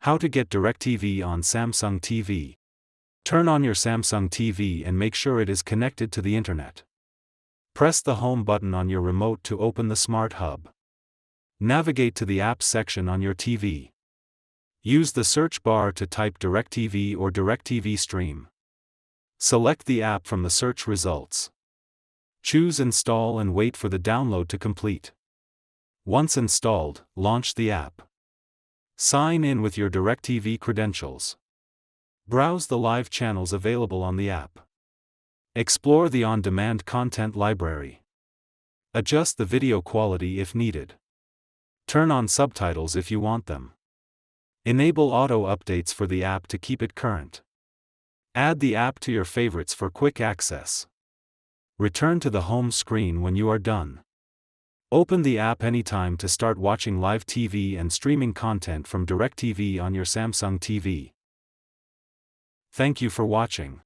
How to get DIRECTV on Samsung TV. Turn on your Samsung TV and make sure it is connected to the internet. Press the home button on your remote to open the Smart Hub. Navigate to the apps section on your TV. Use the search bar to type DIRECTV or DIRECTV Stream. Select the app from the search results. Choose Install and wait for the download to complete. Once installed, launch the app. Sign in with your DIRECTV credentials. Browse the live channels available on the app. Explore the on-demand content library. Adjust the video quality if needed. Turn on subtitles if you want them. Enable auto updates for the app to keep it current. Add the app to your favorites for quick access. Return to the home screen when you are done. Open the app anytime to start watching live TV and streaming content from DIRECTV on your Samsung TV. Thank you for watching.